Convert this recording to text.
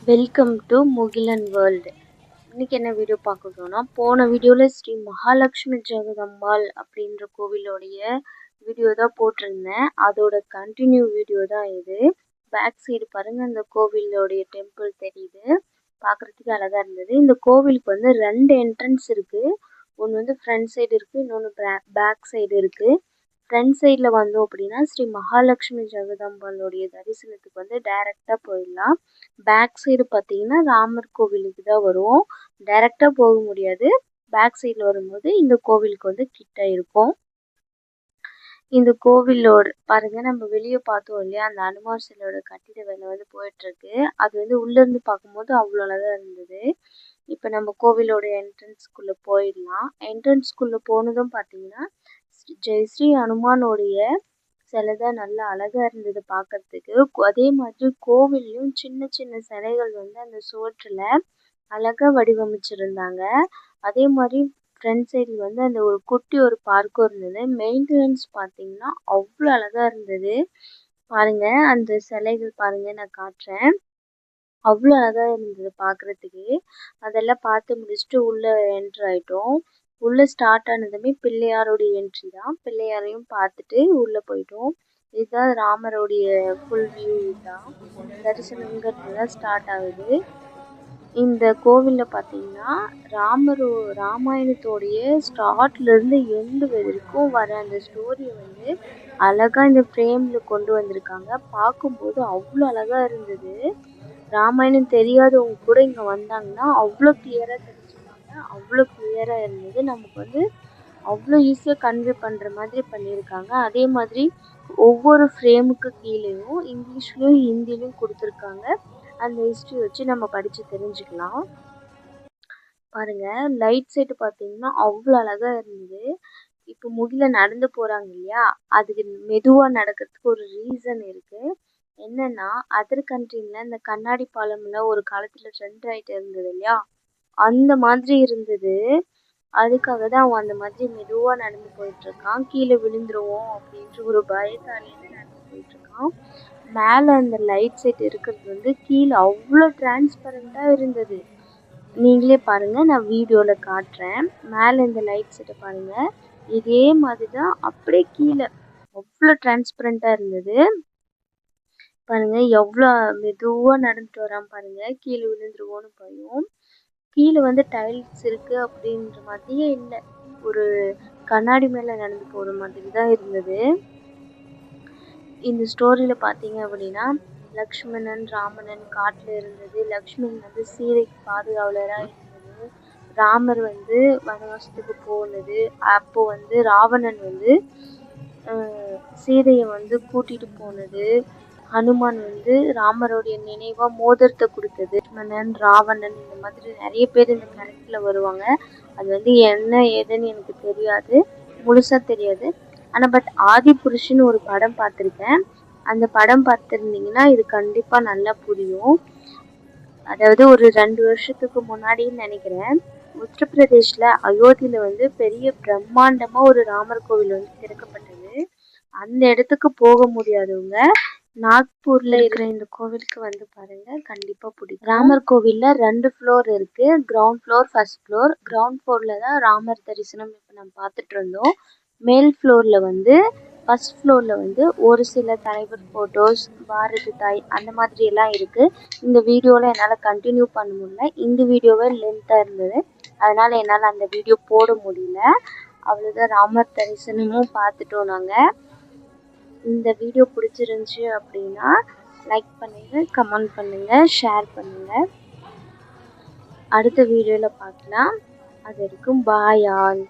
Welcome to Mugilan world. இன்னைக்கு என்ன video பார்க்க போன வீடியோவில் ஸ்ரீ மகாலட்சுமி ஜெகதம்பாள் அப்படின்ற கோவிலோடைய வீடியோ தான் போட்டிருந்தேன். அதோட கண்டினியூ வீடியோ தான் இது. பேக் சைடு பாருங்க, அந்த கோவிலோடைய டெம்பிள் தெரியுது, பார்க்குறதுக்கு அழகாக இருந்தது. இந்த கோவிலுக்கு வந்து 2 என்ட்ரன்ஸ் இருக்குது. ஒன்று வந்து ஃப்ரண்ட் சைடு இருக்குது, இன்னொன்று பேக் சைடு இருக்குது. ஃப்ரண்ட் சைடில் வந்தோம் அப்படின்னா ஸ்ரீ மகாலட்சுமி ஜெகதம்பாளுடைய தரிசனத்துக்கு வந்து டைரெக்டாக போயிடலாம். பேக் சைடு பார்த்தீங்கன்னா ராமர் கோவிலுக்கு தான் வரும். டைரெக்டாக போக முடியாது. பேக் சைடில் வரும்போது இந்த கோவிலுக்கு வந்து கிட்ட இருக்கும். இந்த கோவிலோட பாருங்க, நம்ம வெளியே பார்த்தோம் இல்லையா, அந்த அனுமார் சிலையோட கட்டிட வேலை வந்து போயிட்டுருக்கு. அது வந்து உள்ளேருந்து பார்க்கும்போது அவ்வளோ அழகாக இருந்தது. இப்போ நம்ம கோவிலோட என்ட்ரன்ஸ்குள்ளே போயிடலாம். என்ட்ரன்ஸ்குள்ளே போனதும் பார்த்தீங்கன்னா ஜெய் ஸ்ரீ ஹனுமானோடைய சிலை தான் நல்லா அழகாக இருந்தது பார்க்கறதுக்கு. அதே மாதிரி கோவில்லையும் சின்ன சின்ன சிலைகள் வந்து அந்த சுவற்றில் அழகாக வடிவமைச்சிருந்தாங்க. அதே மாதிரி ஃப்ரண்ட் சைடில் வந்து அந்த ஒரு குட்டி ஒரு பார்க்கும் இருந்தது. மெயின்டெனன்ஸ் பார்த்தீங்கன்னா அவ்வளோ அழகாக இருந்தது. பாருங்க, அந்த சிலைகள் பாருங்க, நான் காட்டுறேன். அவ்வளோ அழகாக இருந்தது பார்க்குறதுக்கே. அதெல்லாம் பார்த்து முடிச்சுட்டு உள்ளே என்ட்ரு ஆகிட்டோம். உள்ளே ஸ்டார்ட் ஆனதுமே பிள்ளையாரோடைய என்ட்ரி தான். பிள்ளையாரையும் பார்த்துட்டு உள்ளே போயிட்டோம். இதுதான் ராமருடைய ஃபுல் வியூ. இதுதான் தரிசனங்கிறது தான் ஸ்டார்ட் ஆகுது. இந்த கோவிலில் பார்த்தீங்கன்னா ராமாயணத்தோடைய ஸ்டார்ட்லேருந்து எண்டு வரைக்கும் வர அந்த ஸ்டோரியை வந்து அழகாக இந்த ஃப்ரேமில் கொண்டு வந்திருக்காங்க. பார்க்கும்போது அவ்வளோ அழகாக இருந்தது. ராமாயணம் தெரியாதவங்க கூட இங்கே வந்தாங்கன்னா அவ்வளோ கிளியராக தெரிஞ்சுப்பாங்க. அவ்வளோ கிளியராக இருந்தது. நமக்கு வந்து அவ்வளோ ஈஸியாக கன்வே பண்ணுற மாதிரி பண்ணியிருக்காங்க. அதே மாதிரி ஒவ்வொரு ஃப்ரேமுக்கு கீழேயும் இங்கிலீஷ்லேயும் ஹிந்திலையும் கொடுத்துருக்காங்க. அந்த ஹிஸ்ட்ரி வச்சு நம்ம படித்து தெரிஞ்சுக்கலாம். பாருங்கள், லைட் செட்டு பார்த்தீங்கன்னா அவ்வளோ அழகாக இருந்தது. இப்போ முகில நடந்து போகிறாங்க இல்லையா, அதுக்கு மெதுவாக நடக்கிறதுக்கு ஒரு ரீசன் இருக்குது. என்னன்னா, அதர் கண்ட்ரியில் இந்த கண்ணாடி பாலம்லாம் ஒரு காலத்தில் ட்ரெண்ட் ஆகிட்டு இருந்தது இல்லையா, அந்த மாதிரி இருந்தது. அதுக்காக தான் அவன் அந்த மாதிரி மெதுவாக நடந்து போயிட்டுருக்கான். கீழே விழுந்துருவோம் அப்படின்ற ஒரு பயத்தாலேயே நடந்து போயிட்டுருக்கான். மேலே அந்த லைட் செட் இருக்கிறது வந்து கீழே அவ்வளோ டிரான்ஸ்பரண்ட்டாக இருந்தது. நீங்களே பாருங்கள், நான் வீடியோவில் காட்டுறேன். மேலே இந்த லைட் செட்டை பாருங்கள், இதே மாதிரி தான் அப்படியே கீழே அவ்வளோ டிரான்ஸ்பரண்ட்டாக இருந்தது. பாருங்கள், எவ்வளோ மெதுவாக நடந்துட்டு வரான் பாருங்கள். கீழே விழுந்துருவோன்னு பயம். கீழே வந்து டைல்ஸ் இருக்குது அப்படின்ற மாதிரியே இல்லை, ஒரு கண்ணாடி மேலே நடந்து போகிற மாதிரி தான் இருந்தது. இந்த ஸ்டோரியில் பார்த்தீங்க அப்படின்னா லக்ஷ்மணன் ராமணன் காட்டில் இருந்தது. லக்ஷ்மணன் வந்து சீதைக்கு பாதுகாவலராக இருந்தது. ராமர் வந்து வனவாசத்துக்கு போனது. அப்போது வந்து ராவணன் வந்து சீதையை வந்து கூட்டிகிட்டு போனது. ஹனுமான் வந்து ராமருடைய நினைவாக மோதிரத்தை கொடுத்தது. லக்ஷ்மணன் ராவணன் இந்த மாதிரி நிறைய பேர் இந்த கேரக்டரில் வருவாங்க. அது வந்து என்ன ஏதுன்னு எனக்கு தெரியாது, முழுசாக தெரியாது. ஆனால் பட் ஆதிபுருஷன் ஒரு படம் பார்த்துருக்கேன். அந்த படம் பார்த்துருந்தீங்கன்னா இது கண்டிப்பாக நல்லா புரியும். அதாவது ஒரு 2 வருஷத்துக்கு முன்னாடின்னு நினைக்கிறேன், உத்தரப்பிரதேஷில் அயோத்தியில் வந்து பெரிய பிரம்மாண்டமாக ஒரு ராமர் கோவில் வந்து திறக்கப்பட்டது. அந்த இடத்துக்கு போக முடியாதவங்க நாக்பூர்ல இருக்கிற இந்த கோவிலுக்கு வந்து பாருங்க, கண்டிப்பா பிடிக்கும். ராமர் கோவில்ல 2 ஃப்ளோர் இருக்கு. Ground floor, first floor. Ground ஃப்ளோர்ல தான் ராமர் தரிசனம் இப்போ நம்ம பார்த்துட்டு இருந்தோம். மேல் ஃப்ளோர்ல வந்து ஃபர்ஸ்ட் ஃப்ளோர்ல வந்து ஒரு சில தலைவர் ஃபோட்டோஸ், பாரதி தாய் அந்த மாதிரி எல்லாம் இருக்கு. இந்த வீடியோவில் என்னால் கண்டினியூ பண்ண முடியல. இந்த வீடியோவே லென்த்தாக இருந்தது, அதனால என்னால் அந்த வீடியோ போட முடியல. அவ்வளோதான், ராமர் தரிசனமும் பார்த்துட்டோம் நாங்கள். இந்த வீடியோ பிடிச்சிருந்துச்சி அப்படின்னா லைக் பண்ணுங்கள், கமெண்ட் பண்ணுங்கள், ஷேர் பண்ணுங்கள். அடுத்த வீடியோவில் பார்க்கலாம். அது வரைக்கும் பாய் ஆல்.